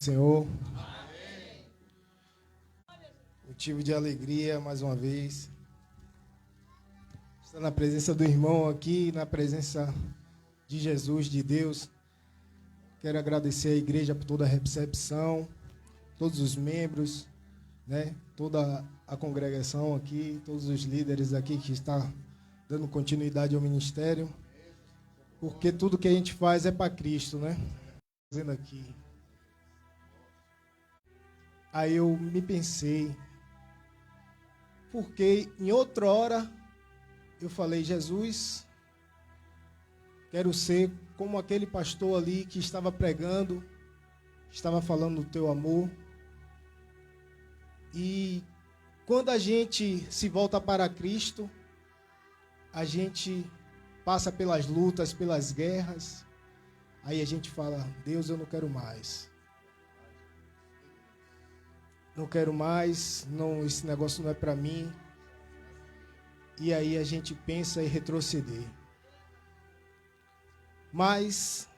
Senhor. Motivo de alegria, mais uma vez. Estar na presença do irmão aqui, na presença de Jesus, de Deus. Quero agradecer à igreja por toda a recepção, todos os membros, né? Toda a congregação aqui, todos os líderes aqui que estão dando continuidade ao ministério. Porque tudo que a gente faz é para Cristo, né? Fazendo aqui. Aí eu me pensei, porque em outra hora eu falei, Jesus, quero ser como aquele pastor ali que estava pregando, estava falando do teu amor. E quando a gente se volta para Cristo, a gente passa pelas lutas, pelas guerras, aí a gente fala, Deus, eu não quero mais. Não quero mais, não, esse negócio não é para mim. E aí a gente pensa em retroceder. Mas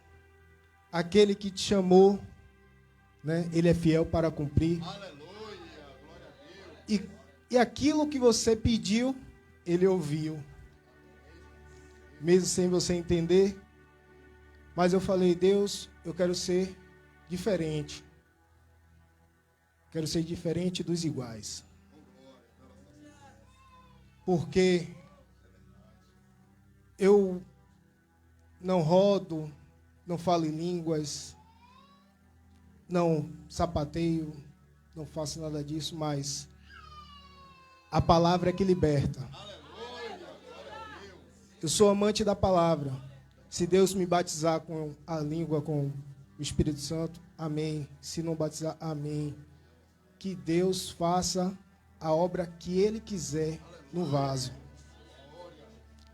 aquele que te chamou, né, ele é fiel para cumprir. Aleluia, glória a Deus. E aquilo que você pediu, ele ouviu. Mesmo sem você entender. Mas eu falei, Deus, eu quero ser diferente. Quero ser diferente dos iguais. Porque eu não rodo, não falo em línguas, não sapateio, não faço nada disso, mas a palavra é que liberta. Eu sou amante da palavra. Se Deus me batizar com a língua, com o Espírito Santo, amém. Se não batizar, amém. Que Deus faça a obra que Ele quiser no vaso.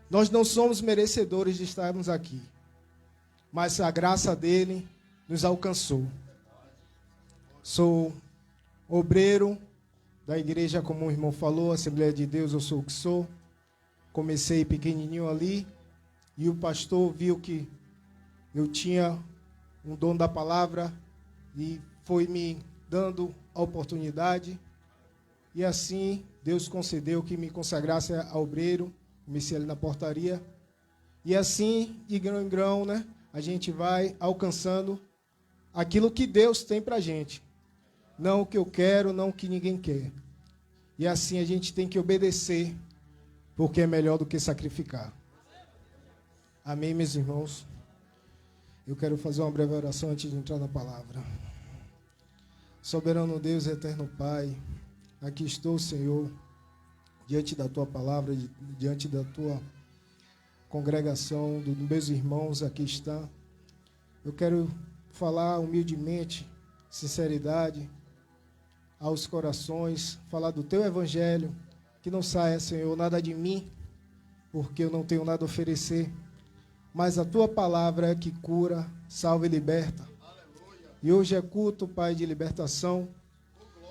Nós não somos merecedores de estarmos aqui, mas a graça dele nos alcançou. Sou obreiro da igreja, como o irmão falou, Assembleia de Deus, eu sou o que sou. Comecei pequenininho ali e o pastor viu que eu tinha um dom da palavra e foi me dando a oportunidade. E assim Deus concedeu que me consagrasse a obreiro. Comecei ali na portaria. E assim, de grão em grão, né, a gente vai alcançando aquilo que Deus tem pra gente. Não o que eu quero, não o que ninguém quer. E assim a gente tem que obedecer, porque é melhor do que sacrificar. Amém, meus irmãos? Eu quero fazer uma breve oração antes de entrar na palavra. Soberano Deus, eterno Pai, aqui estou, Senhor, diante da Tua palavra, diante da Tua congregação, dos meus irmãos aqui está. Eu quero falar humildemente, sinceridade, aos corações, falar do Teu Evangelho, que não saia, Senhor, nada de mim, porque eu não tenho nada a oferecer, mas a Tua palavra é que cura, salva e liberta. E hoje é culto, Pai, de libertação,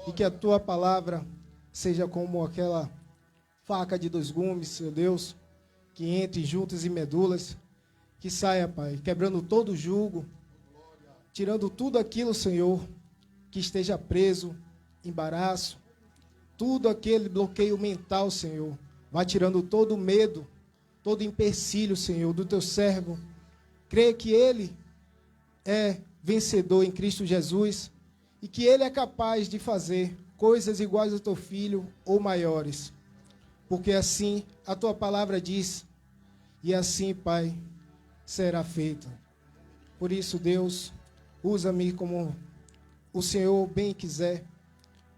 e que a Tua palavra seja como aquela faca de 2 gumes, Seu Deus, que entre juntas e medulas, que saia, Pai, quebrando todo o jugo, tirando tudo aquilo, Senhor, que esteja preso, embaraço, tudo aquele bloqueio mental, Senhor, vai tirando todo o medo, todo empecilho, Senhor, do Teu servo. Crê que Ele é vencedor em Cristo Jesus e que Ele é capaz de fazer coisas iguais ao Teu Filho ou maiores. Porque assim a Tua palavra diz, e assim, Pai, será feita. Por isso, Deus, usa-me como o Senhor bem quiser,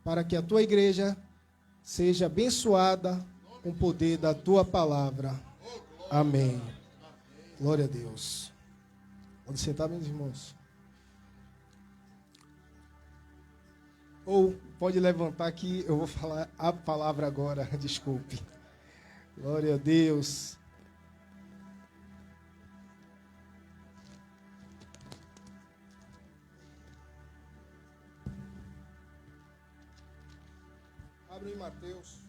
para que a Tua igreja seja abençoada com o poder da Tua palavra. Amém. Glória a Deus. Pode sentar, meus irmãos. Ou pode levantar que eu vou falar a palavra agora. Desculpe. Glória a Deus. Abre em Mateus.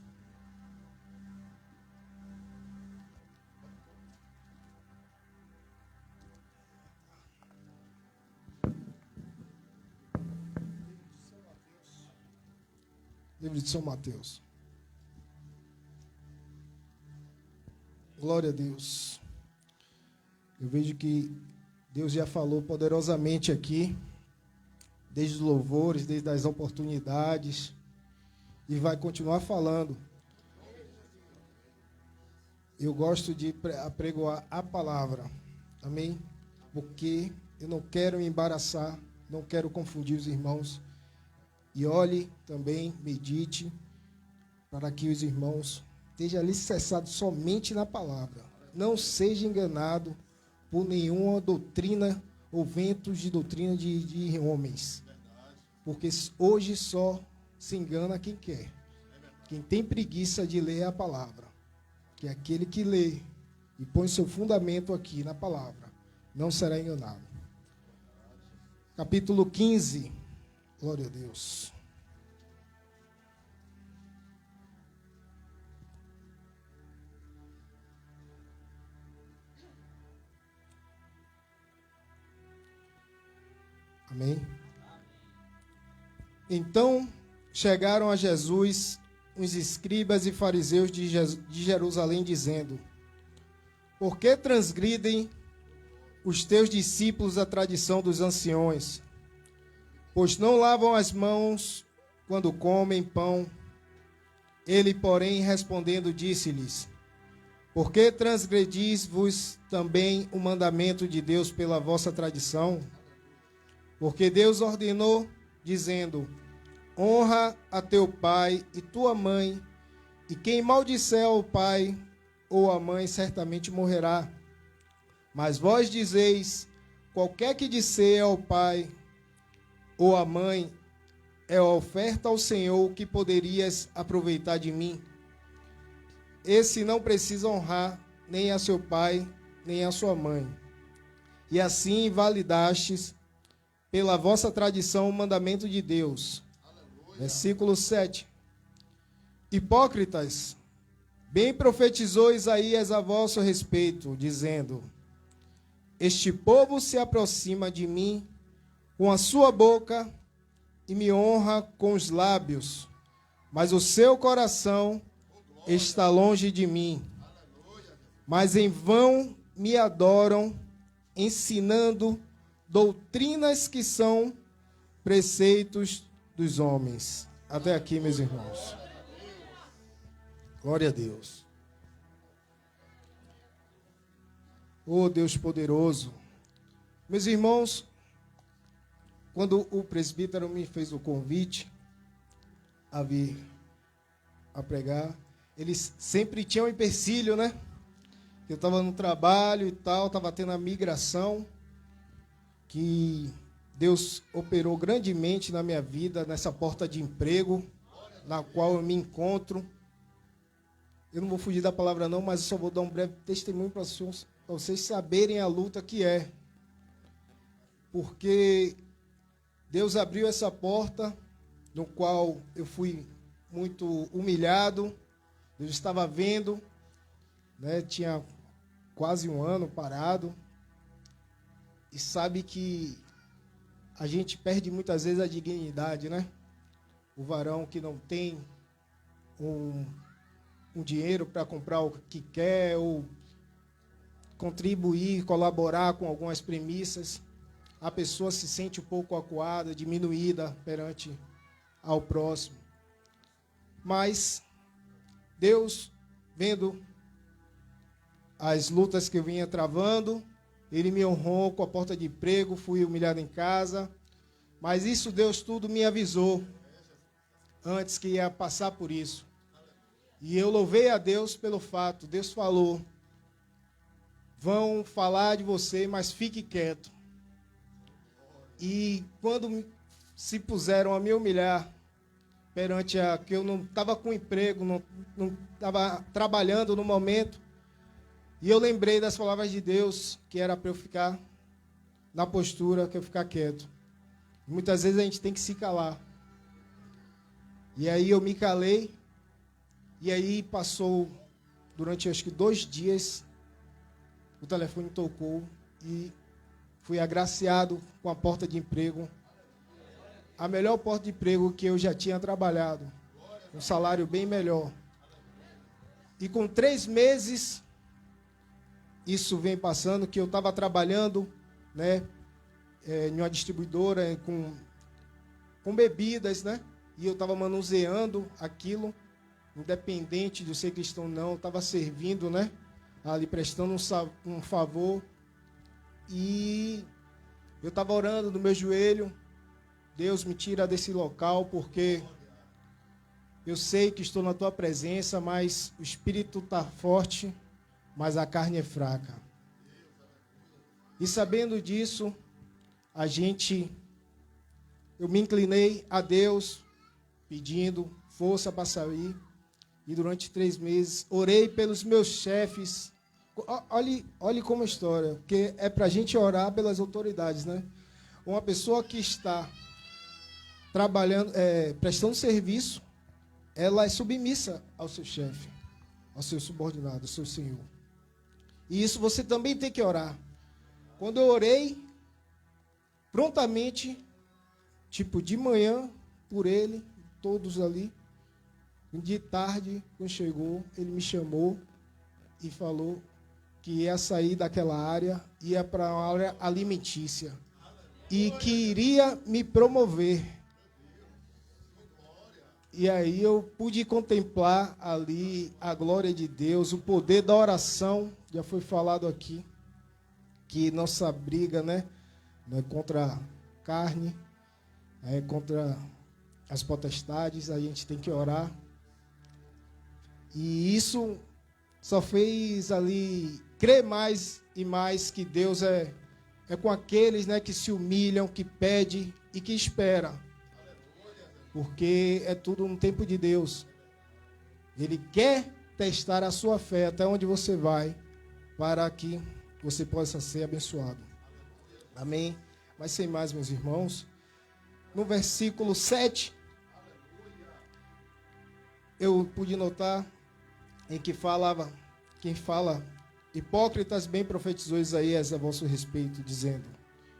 Livro de São Mateus. Glória a Deus. Eu vejo que Deus já falou poderosamente aqui, desde os louvores, desde as oportunidades, e vai continuar falando. Eu gosto de apregoar a palavra, amém? Porque eu não quero me embaraçar, não quero confundir os irmãos. E olhe também, medite, para que os irmãos estejam alicerçados somente na palavra. Não seja enganado por nenhuma doutrina ou ventos de doutrina de homens. Porque hoje só se engana quem quer. Quem tem preguiça de ler a palavra. Que é aquele que lê e põe seu fundamento aqui na palavra, não será enganado. Capítulo 15. Glória a Deus. Amém? Então chegaram a Jesus os escribas e fariseus de Jerusalém, dizendo: por que transgridem os teus discípulos a tradição dos anciões? Pois não lavam as mãos quando comem pão. Ele, porém, respondendo, disse-lhes: por que transgredis-vos também o mandamento de Deus pela vossa tradição? Porque Deus ordenou, dizendo: honra a teu pai e tua mãe, e quem maldisser ao pai ou à mãe certamente morrerá. Mas vós dizeis: qualquer que disser ao pai ou à mãe, é oferta ao Senhor, que poderias aproveitar de mim. Esse não precisa honrar nem a seu pai, nem a sua mãe. E assim invalidastes pela vossa tradição o mandamento de Deus. Versículo 7. Hipócritas, bem profetizou Isaías a vosso respeito, dizendo: este povo se aproxima de mim com a sua boca e me honra com os lábios, mas o seu coração está longe de mim. Mas em vão me adoram, ensinando doutrinas que são preceitos dos homens. Até aqui, meus irmãos. Glória a Deus. Oh, Deus poderoso. Meus irmãos, quando o presbítero me fez o convite a vir a pregar, eles sempre tinham um empecilho, né? Eu estava no trabalho e tal, estava tendo a migração, que Deus operou grandemente na minha vida, nessa porta de emprego, na qual eu me encontro. Eu não vou fugir da palavra não, mas eu só vou dar um breve testemunho para vocês saberem a luta que é. Porque Deus abriu essa porta, no qual eu fui muito humilhado. Deus estava vendo, né? Tinha quase um ano parado. E sabe que a gente perde muitas vezes a dignidade, né? O varão que não tem um dinheiro para comprar o que quer, ou contribuir, colaborar com algumas premissas, a pessoa se sente um pouco acuada, diminuída perante ao próximo. Mas Deus, vendo as lutas que eu vinha travando, Ele me honrou com a porta de emprego, fui humilhado em casa, mas isso Deus tudo me avisou antes que ia passar por isso. E eu louvei a Deus pelo fato, Deus falou: vão falar de você, mas fique quieto. E quando se puseram a me humilhar perante a que eu não estava com emprego, não estava trabalhando no momento, e eu lembrei das palavras de Deus, que era para eu ficar na postura, que eu ficar quieto. Muitas vezes a gente tem que se calar. E aí eu me calei, e aí passou, durante acho que 2 dias, o telefone tocou e fui agraciado com a porta de emprego. A melhor porta de emprego que eu já tinha trabalhado. um salário bem melhor. E com 3 meses, isso vem passando, que eu estava trabalhando, né, em uma distribuidora com bebidas, né? E eu estava manuseando aquilo, independente de eu ser cristão ou não, eu estava servindo, né? Ali prestando um favor. E eu estava orando no meu joelho, Deus me tira desse local, porque eu sei que estou na tua presença, mas o espírito está forte, mas a carne é fraca. E sabendo disso, eu me inclinei a Deus, pedindo força para sair. E durante 3 meses, orei pelos meus chefes. Olhe como é a história, porque é para a gente orar pelas autoridades, né? Uma pessoa que está trabalhando, prestando serviço, ela é submissa ao seu chefe, ao seu subordinado, ao seu senhor. E isso você também tem que orar. Quando eu orei, prontamente, tipo de manhã, por ele, todos ali, de tarde, quando chegou, ele me chamou e falou que ia sair daquela área, ia para uma área alimentícia e que iria me promover. E aí eu pude contemplar ali a glória de Deus, o poder da oração. Já foi falado aqui que nossa briga, né, não é contra a carne, é contra as potestades, a gente tem que orar. E isso só fez ali crer mais e mais que Deus é com aqueles, né, que se humilham, que pedem e que esperam. Porque é tudo no tempo de Deus. Ele quer testar a sua fé até onde você vai, para que você possa ser abençoado. Amém? Mas sem mais, meus irmãos, no versículo 7, eu pude notar em que quem fala, hipócritas bem profetizou Isaías a vosso respeito, dizendo: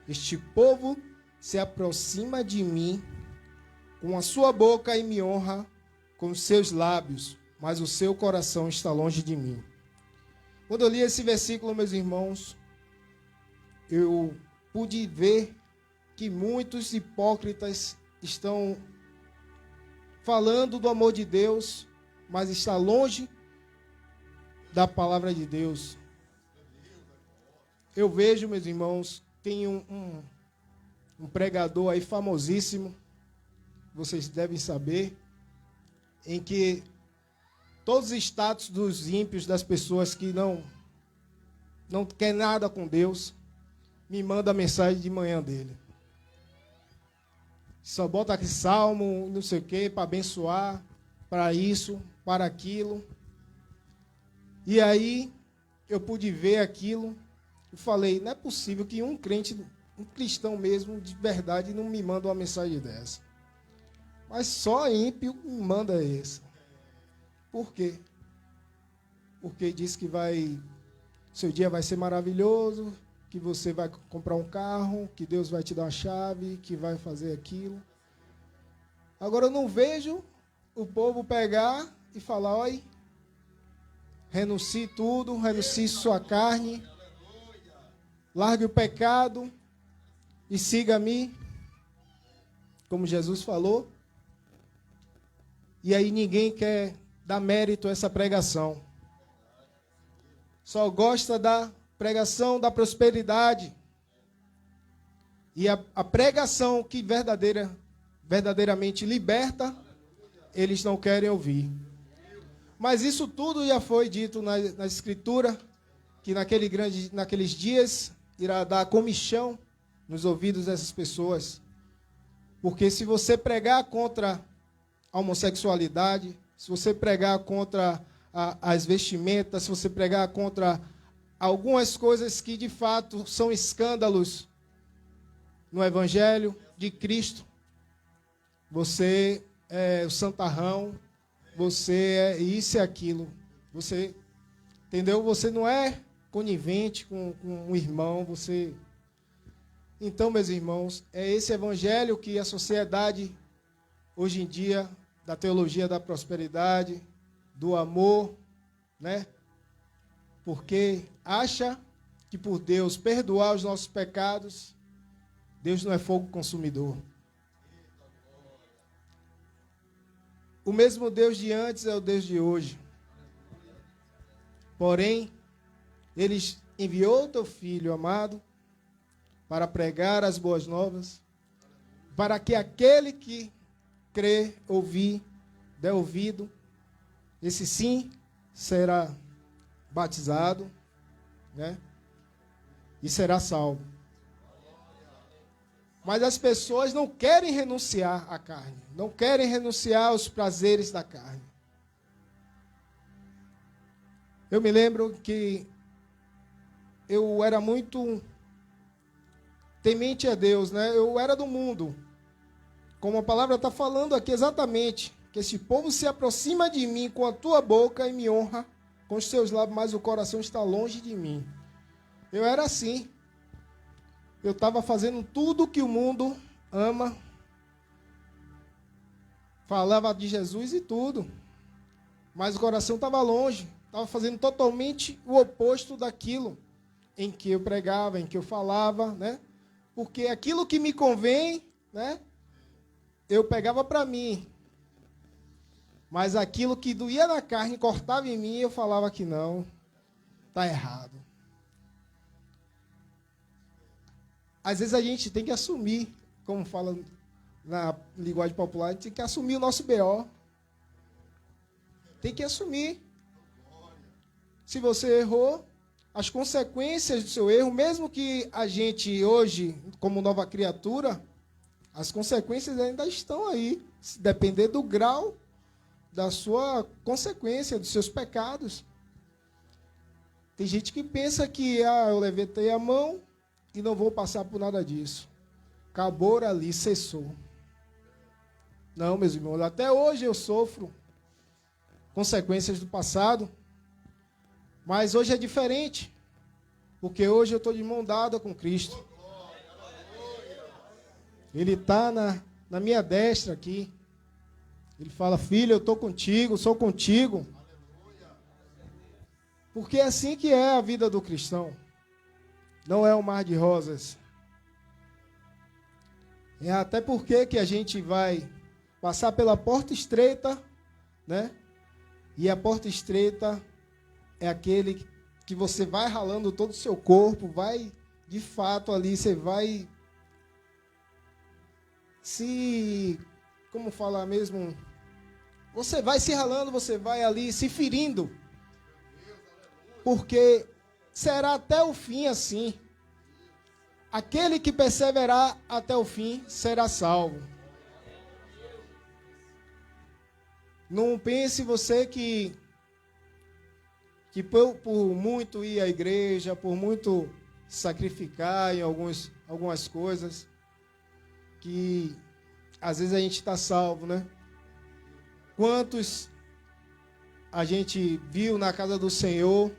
este povo se aproxima de mim com a sua boca e me honra com os seus lábios, mas o seu coração está longe de mim. Quando eu li esse versículo, meus irmãos, eu pude ver que muitos hipócritas estão falando do amor de Deus, mas está longe da palavra de Deus. Eu vejo, meus irmãos, tem um pregador aí famosíssimo, vocês devem saber, em que todos os status dos ímpios, das pessoas que não quer nada com Deus, me manda a mensagem de manhã dele. Só bota aqui salmo, não sei o quê, para abençoar, para isso, para aquilo. E aí eu pude ver aquilo e falei, não é possível que um crente, um cristão mesmo, de verdade, não me manda uma mensagem dessa. Mas só ímpio me manda essa. Por quê? Porque diz que seu dia vai ser maravilhoso, que você vai comprar um carro, que Deus vai te dar a chave, que vai fazer aquilo. Agora eu não vejo o povo pegar e falar, olha, renuncie tudo, renuncie sua carne, largue o pecado e siga-me, como Jesus falou. E aí ninguém quer dar mérito a essa pregação. Só gosta da pregação da prosperidade. E a pregação que verdadeiramente liberta, eles não querem ouvir. Mas isso tudo já foi dito na Escritura, que naqueles dias irá dar comichão nos ouvidos dessas pessoas. Porque se você pregar contra a homossexualidade, se você pregar contra as vestimentas, se você pregar contra algumas coisas que de fato são escândalos no Evangelho de Cristo, você é o santarrão, você é isso e aquilo. Você, entendeu? Você não é conivente com um irmão, você... Então, meus irmãos, é esse evangelho que a sociedade, hoje em dia, da teologia da prosperidade, do amor, né? Porque acha que por Deus perdoar os nossos pecados, Deus não é fogo consumidor. O mesmo Deus de antes é o Deus de hoje. Porém, Ele enviou o teu Filho amado para pregar as boas novas, para que aquele que crê, ouvir, der ouvido, esse sim será batizado, né? E será salvo. Mas as pessoas não querem renunciar à carne, não querem renunciar aos prazeres da carne. Eu me lembro que eu era muito temente a Deus, né? Eu era do mundo. Como a palavra está falando aqui exatamente, que esse povo se aproxima de mim com a tua boca e me honra com os seus lábios, mas o coração está longe de mim. Eu era assim. Eu estava fazendo tudo que o mundo ama. Falava de Jesus e tudo. Mas o coração estava longe. Estava fazendo totalmente o oposto daquilo em que eu pregava, em que eu falava, né? Porque aquilo que me convém, né? Eu pegava para mim. Mas aquilo que doía na carne, cortava em mim, eu falava que não. Está errado. Às vezes a gente tem que assumir, como fala na linguagem popular, a gente tem que assumir o nosso BO. Tem que assumir. Se você errou, as consequências do seu erro, mesmo que a gente hoje, como nova criatura, as consequências ainda estão aí. Se depender do grau da sua consequência, dos seus pecados. Tem gente que pensa que eu levantei a mão e não vou passar por nada disso. Acabou ali, cessou. Não, meus irmãos, até hoje eu sofro consequências do passado, mas hoje é diferente, porque hoje eu estou de mão dada com Cristo. Ele está na minha destra aqui. Ele fala, filho, eu estou contigo, sou contigo. Porque é assim que é a vida do cristão. Não é um mar de rosas. É até porque que a gente vai passar pela porta estreita, né? E a porta estreita é aquele que você vai ralando todo o seu corpo, vai, de fato, ali, você vai como falar mesmo, você vai se ralando, você vai ali se ferindo, porque será até o fim assim. Aquele que perseverar até o fim será salvo. Não pense você que por muito ir à igreja, por muito sacrificar em algumas coisas, que às vezes a gente está salvo, né? Quantos a gente viu na casa do Senhor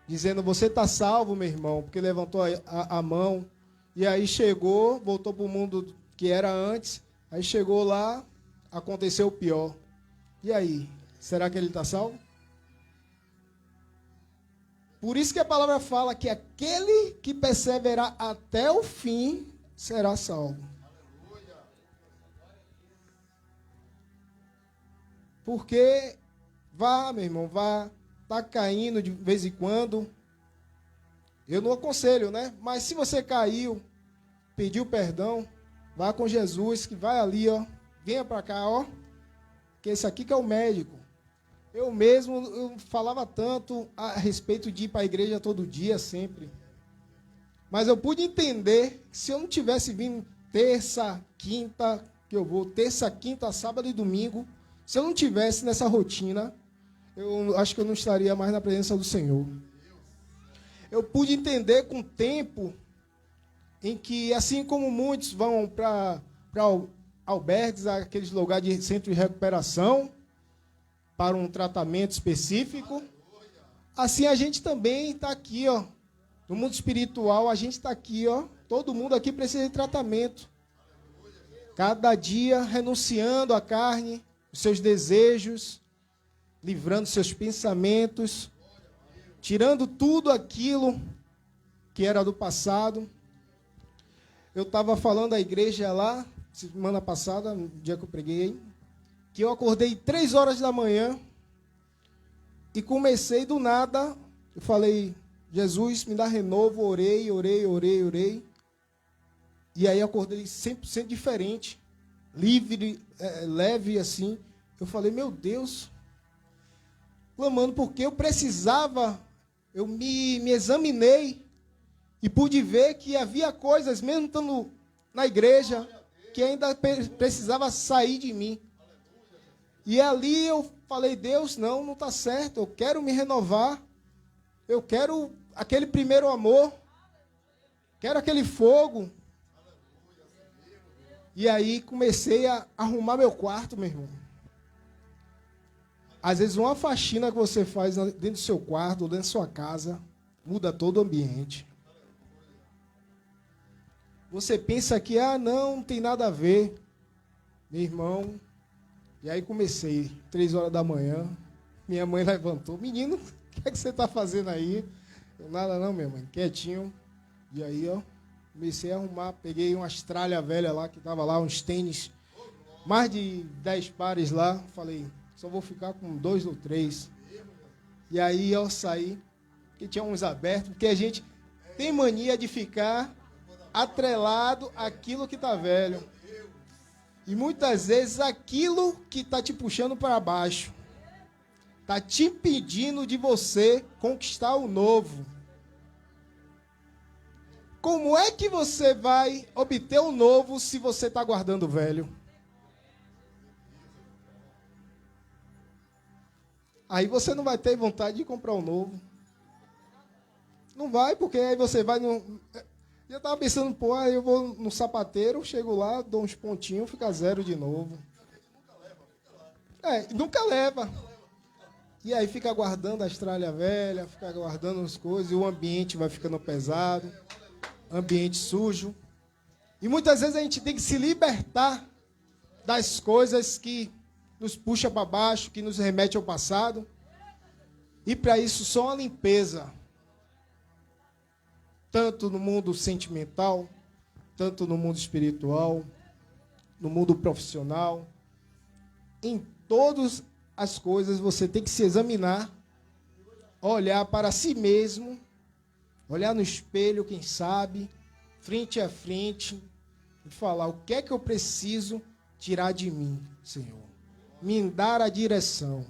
dizendo, você está salvo, meu irmão, porque levantou a mão, e aí chegou, voltou para o mundo que era antes, aí chegou lá, aconteceu o pior. E aí, será que ele está salvo? Por isso que a palavra fala que aquele que perseverar até o fim será salvo. Porque vá, meu irmão, vá, está caindo de vez em quando. Eu não aconselho, né? Mas se você caiu, pediu perdão, vá com Jesus, que vai ali, ó. Venha para cá, ó. Que esse aqui que é o médico. Eu falava tanto a respeito de ir para a igreja todo dia, sempre. Mas eu pude entender que se eu não tivesse vindo terça, quinta, que eu vou, terça, quinta, sábado e domingo, se eu não tivesse nessa rotina, eu acho que eu não estaria mais na presença do Senhor. Eu pude entender com o tempo em que, assim como muitos vão para albergues, aqueles lugares de centro de recuperação, para um tratamento específico, assim a gente também está aqui, ó. No mundo espiritual, a gente está aqui, ó. Todo mundo aqui precisa de tratamento. Cada dia renunciando à carne, os seus desejos, livrando seus pensamentos, tirando tudo aquilo que era do passado. Eu estava falando à igreja lá, semana passada, no dia que eu preguei, que eu acordei 3 horas da manhã e comecei do nada. Eu falei, Jesus, me dá renovo, orei. E aí acordei 100% diferente, livre, leve assim. Eu falei, meu Deus, clamando porque eu precisava, eu me examinei e pude ver que havia coisas, mesmo estando na igreja, que ainda precisava sair de mim. E ali eu falei, Deus, não está certo, eu quero me renovar, eu quero aquele primeiro amor, quero aquele fogo. E aí comecei a arrumar meu quarto, meu irmão. Às vezes uma faxina que você faz dentro do seu quarto, dentro da sua casa, muda todo o ambiente. Você pensa que, não tem nada a ver. Meu irmão, e aí comecei, 3 horas da manhã, minha mãe levantou, menino, o que é que você está fazendo aí? Eu, nada não, minha mãe, quietinho. E aí, comecei a arrumar, peguei umas tralhas velhas lá, que estava lá, uns tênis, mais de 10 pares lá, falei, só vou ficar com 2 ou 3. E aí eu saí, que tinha uns abertos, porque a gente tem mania de ficar atrelado àquilo que está velho. E muitas vezes aquilo que está te puxando para baixo está te impedindo de você conquistar o novo. Como é que você vai obter o novo se você está guardando o velho? Aí você não vai ter vontade de comprar o novo. Não vai, porque aí você vai no... Eu estava pensando, eu vou no sapateiro, chego lá, dou uns pontinhos, fica 0 de novo. Nunca leva. E aí fica guardando as tralhas velhas, fica guardando as coisas, e o ambiente vai ficando pesado, ambiente sujo. E muitas vezes a gente tem que se libertar das coisas que nos puxam para baixo, que nos remete ao passado. E para isso só uma limpeza. Tanto no mundo sentimental, tanto no mundo espiritual, no mundo profissional. Em todas as coisas você tem que se examinar, olhar para si mesmo, olhar no espelho, quem sabe, frente a frente, e falar, o que é que eu preciso tirar de mim, Senhor? Me dar a direção.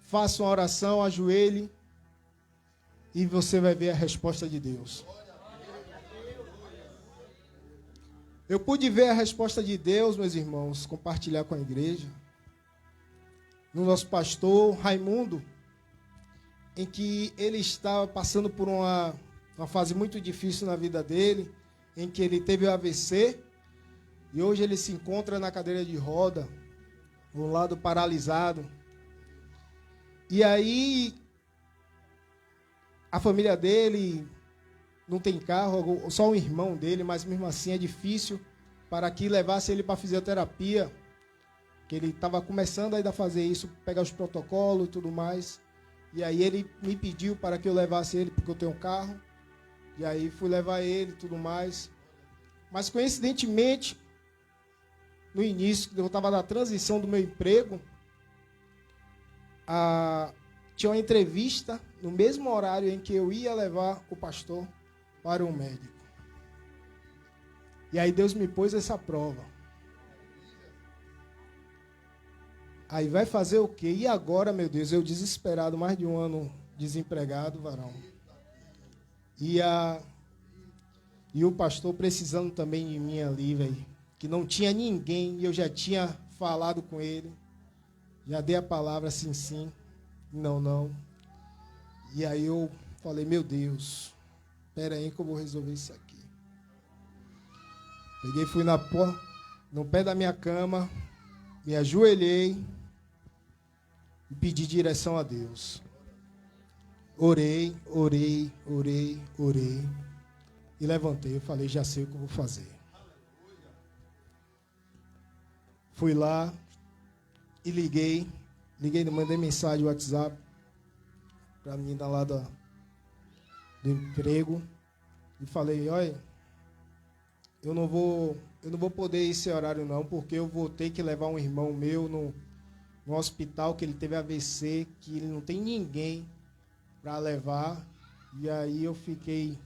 Faça uma oração, ajoelhe, e você vai ver a resposta de Deus. Eu pude ver a resposta de Deus, meus irmãos, compartilhar com a igreja. No nosso pastor Raimundo, em que ele estava passando por uma fase muito difícil na vida dele, em que ele teve o AVC, e hoje ele se encontra na cadeira de roda, um lado paralisado. E aí, a família dele não tem carro, só um irmão dele, mas mesmo assim é difícil para que levasse ele para a fisioterapia, que ele estava começando ainda a fazer isso, pegar os protocolos e tudo mais. E aí ele me pediu para que eu levasse ele, porque eu tenho um carro. E aí fui levar ele e tudo mais. Mas coincidentemente, no início, eu estava na transição do meu emprego, tinha uma entrevista no mesmo horário em que eu ia levar o pastor para um médico. E aí Deus me pôs essa prova. Aí vai fazer o quê? E agora, meu Deus, eu desesperado, mais de um ano desempregado, varão. E o pastor precisando também de mim ali, velho. Que não tinha ninguém, e eu já tinha falado com ele. Já dei a palavra sim, não. E aí eu falei, meu Deus, espera aí que eu vou resolver isso aqui. Peguei, fui no pé da minha cama, me ajoelhei e pedi direção a Deus. Orei. E levantei, eu falei, já sei o que eu vou fazer. Fui lá e liguei, mandei mensagem no WhatsApp para a menina lá do emprego e falei, olha, eu não vou poder ir esse horário não, porque eu vou ter que levar um irmão meu no hospital, que ele teve AVC, que ele não tem ninguém para levar, e aí eu fiquei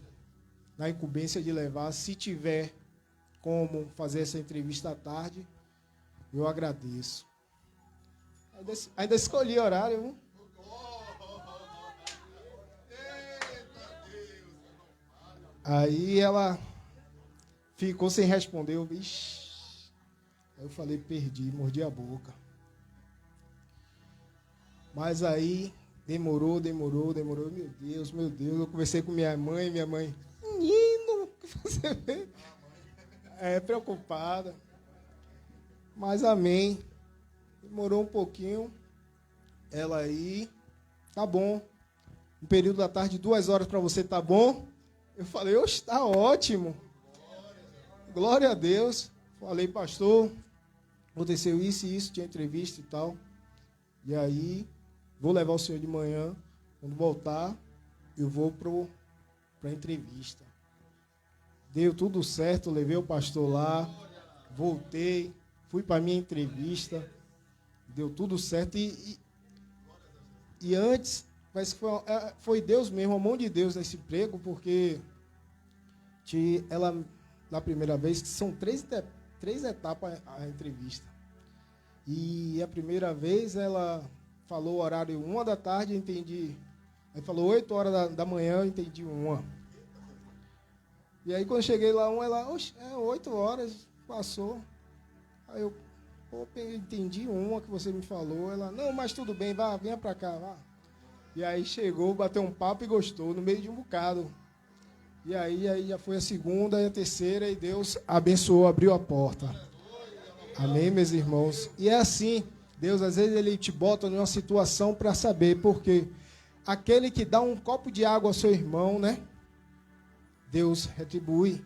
na incumbência de levar. Se tiver como fazer essa entrevista à tarde, eu agradeço. Ainda escolhi horário, viu? Aí ela ficou sem responder, eu, vixi. Aí eu falei, perdi, mordi a boca. Mas aí demorou, meu Deus. Eu conversei com minha mãe, menino, o que você vê? Preocupada. Mas amém. Demorou um pouquinho. Ela aí, tá bom. No período da tarde, 2 horas para você, tá bom? Eu falei, oxe, tá ótimo. Glória a Deus. Falei, pastor, aconteceu isso e isso, tinha entrevista e tal. E aí, vou levar o senhor de manhã. Quando voltar, eu vou para a entrevista. Deu tudo certo, levei o pastor lá, voltei, fui para a minha entrevista. Deu tudo certo. E antes, parece que foi Deus mesmo, a mão de Deus nesse emprego, porque ela, na primeira vez, que são três etapas a entrevista. E a primeira vez ela falou o horário 1 da tarde, eu entendi. Aí falou 8 horas da manhã, eu entendi 1. E aí quando cheguei lá, ela, oxe, 8 horas, passou. Aí eu, entendi 1 que você me falou. Ela, não, mas tudo bem, venha pra cá, vá. E aí chegou, bateu um papo e gostou, no meio de um bocado. E aí já foi a segunda e a terceira, e Deus abençoou, abriu a porta. Amém, meus irmãos? E é assim, Deus às vezes ele te bota numa situação para saber, porque aquele que dá um copo de água ao seu irmão, né? Deus retribui.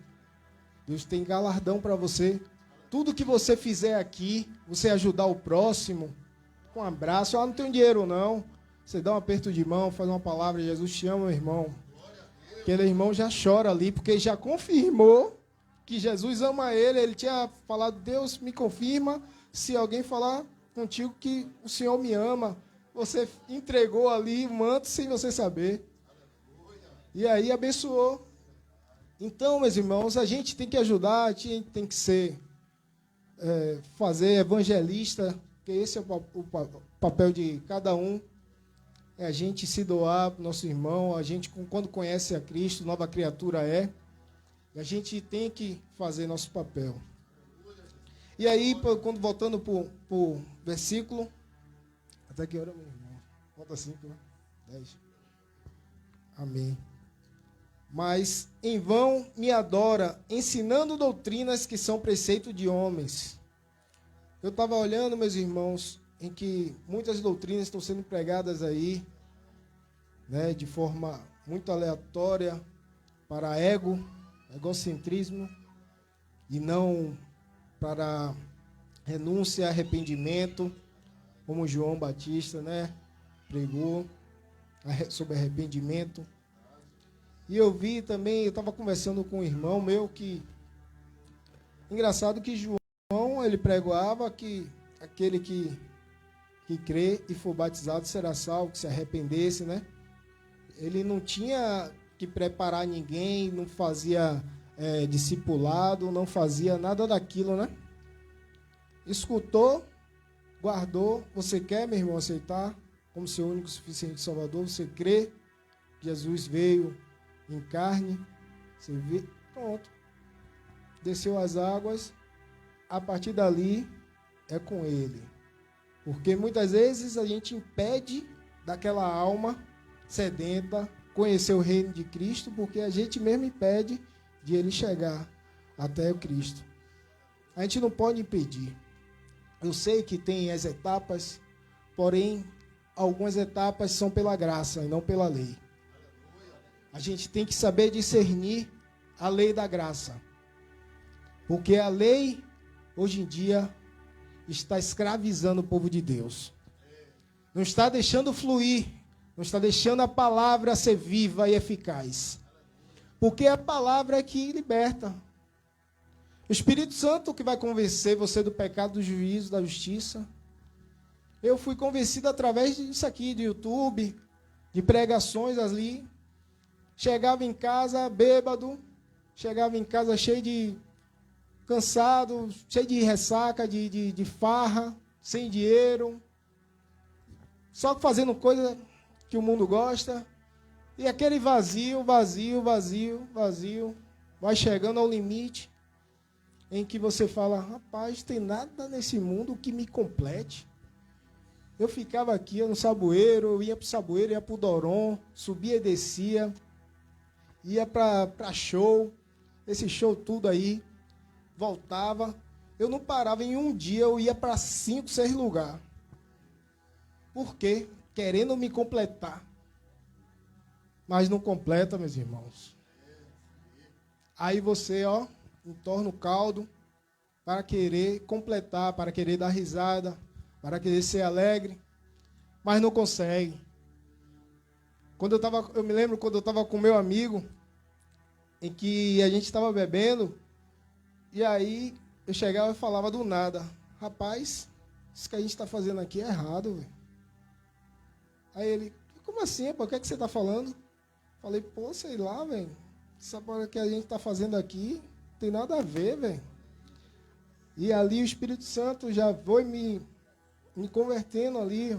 Deus tem galardão para você. Tudo que você fizer aqui, você ajudar o próximo, com um abraço, não tenho dinheiro não. Você dá um aperto de mão, faz uma palavra, Jesus te ama, meu irmão. Aquele irmão já chora ali, porque já confirmou que Jesus ama ele. Ele tinha falado, Deus me confirma, se alguém falar contigo que o Senhor me ama. Você entregou ali o manto sem você saber. E aí abençoou. Então, meus irmãos, a gente tem que ajudar, a gente tem que ser, fazer evangelista, porque esse é o papel de cada um. É a gente se doar para o nosso irmão, a gente, quando conhece a Cristo, nova criatura é, e a gente tem que fazer nosso papel. E aí, quando voltando para o versículo, até que hora, meu irmão? Falta 5, né? 10. Amém. Mas em vão me adora, ensinando doutrinas que são preceito de homens. Eu estava olhando, meus irmãos, em que muitas doutrinas estão sendo pregadas aí, né, de forma muito aleatória, para egocentrismo, e não para renúncia, arrependimento, como João Batista, né, pregou sobre arrependimento. E eu vi também, eu estava conversando com um irmão meu que, engraçado que João, ele pregava que aquele que crê e for batizado será salvo, que se arrependesse, né? Ele não tinha que preparar ninguém, não fazia discipulado, não fazia nada daquilo, né? Escutou, guardou. Você quer, meu irmão, aceitar como seu único e suficiente Salvador? Você crê que Jesus veio em carne? Você vê? Pronto. Desceu as águas. A partir dali é com Ele. Porque muitas vezes a gente impede daquela alma sedenta conhecer o reino de Cristo, porque a gente mesmo impede de ele chegar até o Cristo. A gente não pode impedir. Eu sei que tem as etapas, porém, algumas etapas são pela graça e não pela lei. A gente tem que saber discernir a lei da graça. Porque a lei, hoje em dia, está escravizando o povo de Deus. Não está deixando fluir, não está deixando a palavra ser viva e eficaz. Porque a palavra é que liberta. O Espírito Santo que vai convencer você do pecado, do juízo, da justiça. Eu fui convencido através disso aqui, do YouTube, de pregações ali. Chegava em casa bêbado, chegava em casa cheio de cansado, cheio de ressaca, de farra, sem dinheiro, só fazendo coisa que o mundo gosta. E aquele vazio, vai chegando ao limite em que você fala, rapaz, tem nada nesse mundo que me complete. Eu ficava aqui no Saboeiro, eu ia para o Saboeiro, ia para o Doron, subia e descia, ia para show, esse show tudo aí, voltava. Eu não parava, em um dia eu ia para 5, 6 lugares. Por quê? Querendo me completar. Mas não completa, meus irmãos. Aí você, entorna o caldo para querer completar, para querer dar risada, para querer ser alegre, mas não consegue. Eu me lembro quando eu estava com meu amigo, em que a gente estava bebendo, e aí eu chegava e falava do nada, rapaz, isso que a gente está fazendo aqui é errado, velho. Aí ele, como assim, pô? O que é que você está falando? Falei, pô, sei lá, velho. Essa coisa que a gente está fazendo aqui não tem nada a ver, velho. E ali o Espírito Santo já foi me convertendo ali,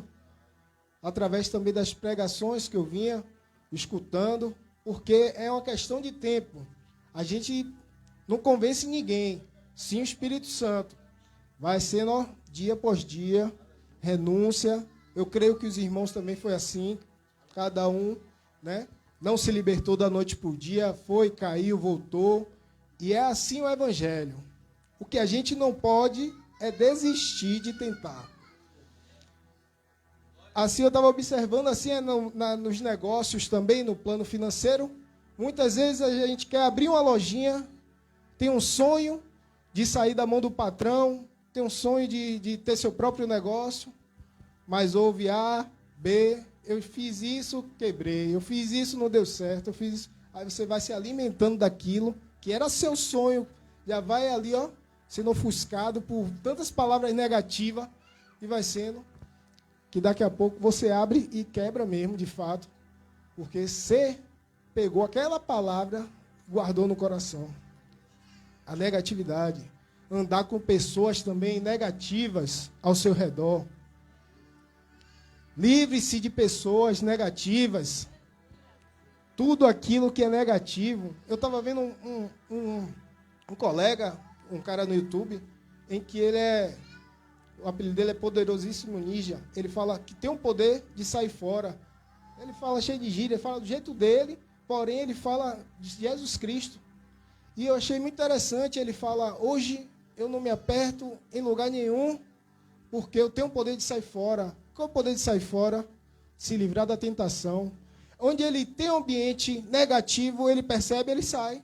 através também das pregações que eu vinha escutando, porque é uma questão de tempo. A gente não convence ninguém, sim o Espírito Santo. Vai sendo dia após dia, renúncia. Eu creio que os irmãos também foi assim, cada um, né? Não se libertou da noite por dia, foi, caiu, voltou. E é assim o Evangelho. O que a gente não pode é desistir de tentar. Assim eu estava observando, assim nos negócios também, no plano financeiro. Muitas vezes a gente quer abrir uma lojinha, tem um sonho de sair da mão do patrão, tem um sonho de ter seu próprio negócio, mas houve A, B, eu fiz isso, quebrei, eu fiz isso, não deu certo, eu fiz isso. Aí você vai se alimentando daquilo que era seu sonho, já vai ali, sendo ofuscado por tantas palavras negativas, e vai sendo que daqui a pouco você abre e quebra mesmo, de fato, porque você pegou aquela palavra, guardou no coração. A negatividade. Andar com pessoas também negativas ao seu redor. Livre-se de pessoas negativas. Tudo aquilo que é negativo. Eu estava vendo um colega, um cara no YouTube, em que o apelido dele é Poderosíssimo Ninja. Ele fala que tem um poder de sair fora. Ele fala cheio de gíria, ele fala do jeito dele, porém ele fala de Jesus Cristo. E eu achei muito interessante, ele fala, hoje eu não me aperto em lugar nenhum, porque eu tenho o poder de sair fora. Qual é o poder de sair fora? Se livrar da tentação. Onde ele tem um ambiente negativo, ele percebe, ele sai.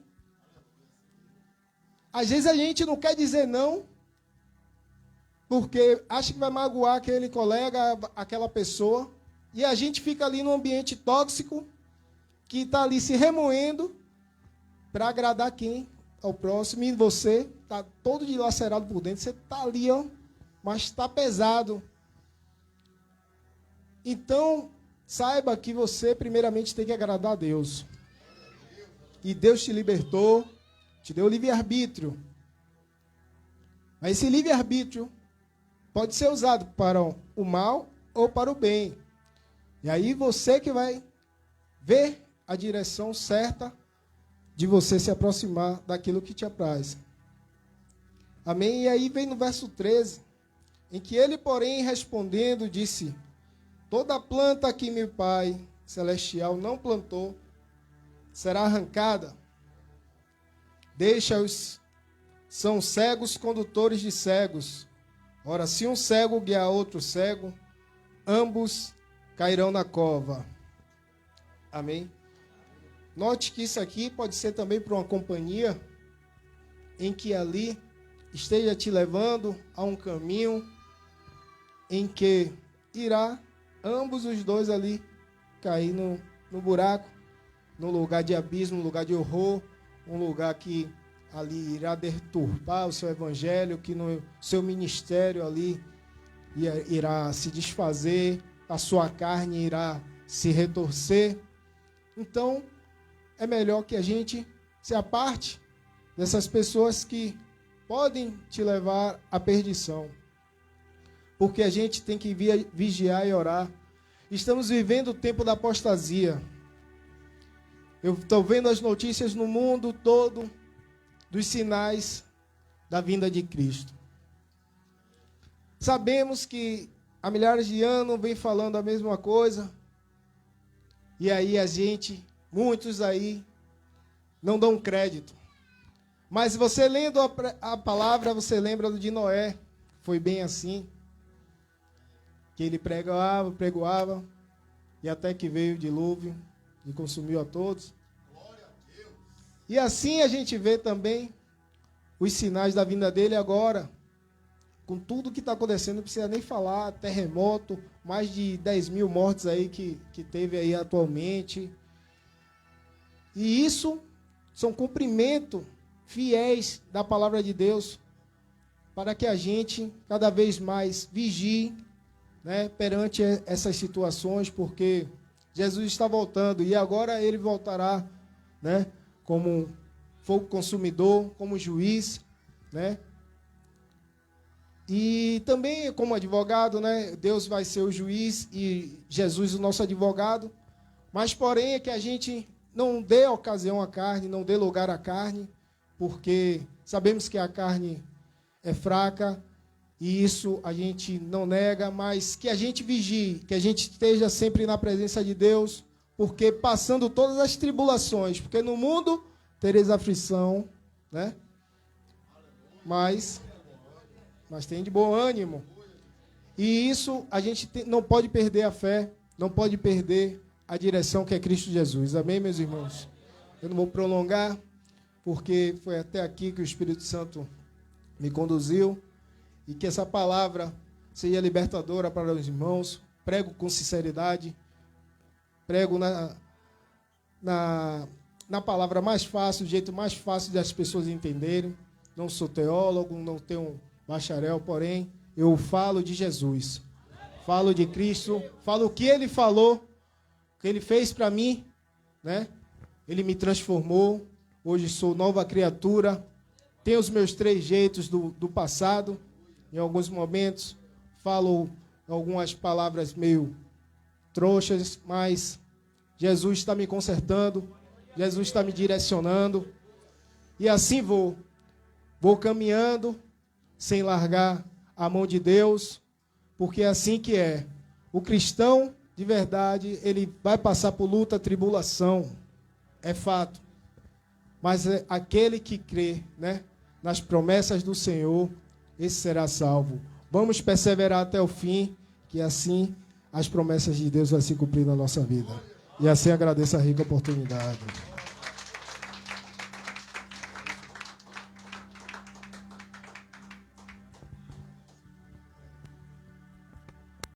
Às vezes a gente não quer dizer não, porque acha que vai magoar aquele colega, aquela pessoa, e a gente fica ali num ambiente tóxico, que está ali se remoendo para agradar quem? Ao próximo, e você está todo dilacerado por dentro, você está ali, mas está pesado. Então, saiba que você primeiramente tem que agradar a Deus. E Deus te libertou, te deu livre-arbítrio. Mas esse livre-arbítrio pode ser usado para o mal ou para o bem. E aí você que vai ver a direção certa de você se aproximar daquilo que te apraz. Amém? E aí vem no verso 13, em que ele, porém, respondendo, disse, toda planta que meu Pai Celestial não plantou será arrancada. Deixa-os, são cegos condutores de cegos. Ora, se um cego guiar outro cego, ambos cairão na cova. Amém? Note que isso aqui pode ser também para uma companhia em que ali esteja te levando a um caminho em que irá ambos os dois ali cair no buraco, no lugar de abismo, no lugar de horror, um lugar que ali irá deturpar o seu evangelho, que no seu ministério ali irá se desfazer, a sua carne irá se retorcer. Então, é melhor que a gente se aparte dessas pessoas que podem te levar à perdição. Porque a gente tem que vigiar e orar. Estamos vivendo o tempo da apostasia. Eu estou vendo as notícias no mundo todo dos sinais da vinda de Cristo. Sabemos que há milhares de anos vem falando a mesma coisa. E aí muitos aí, não dão crédito. Mas você lendo a palavra, você lembra de Noé. Foi bem assim. Que ele pregoava, e até que veio o dilúvio e consumiu a todos. Glória a Deus. E assim a gente vê também os sinais da vinda dele agora. Com tudo que está acontecendo, não precisa nem falar, terremoto, mais de 10 mil mortes aí que teve aí atualmente. E isso são cumprimentos fiéis da palavra de Deus, para que a gente cada vez mais vigie, né, perante essas situações, porque Jesus está voltando e agora ele voltará, né, como fogo consumidor, como juiz, né? E também como advogado, né? Deus vai ser o juiz e Jesus o nosso advogado. Mas porém é que a gente não dê ocasião à carne, não dê lugar à carne, porque sabemos que a carne é fraca, e isso a gente não nega, mas que a gente vigie, que a gente esteja sempre na presença de Deus, porque passando todas as tribulações, porque no mundo tereis aflição, né? Mas tem de bom ânimo. E isso a gente não pode perder a fé, não pode perder a direção que é Cristo Jesus. Amém, meus irmãos? Eu não vou prolongar, porque foi até aqui que o Espírito Santo me conduziu. E que essa palavra seja libertadora para os irmãos. Prego com sinceridade. Prego na palavra mais fácil, o jeito mais fácil das pessoas entenderem. Não sou teólogo, não tenho bacharel, porém, eu falo de Jesus. Falo de Cristo, falo o que Ele falou, o que Ele fez para mim, né? Ele me transformou, hoje sou nova criatura, tenho os meus trejeitos do passado, em alguns momentos falo algumas palavras meio trouxas, mas Jesus está me consertando, Jesus está me direcionando, e assim vou caminhando, sem largar a mão de Deus, porque é assim que é. O cristão, de verdade, ele vai passar por luta, tribulação, é fato. Mas é aquele que crê, né, nas promessas do Senhor, esse será salvo. Vamos perseverar até o fim, que assim as promessas de Deus vão se cumprir na nossa vida. E assim agradeço a rica oportunidade.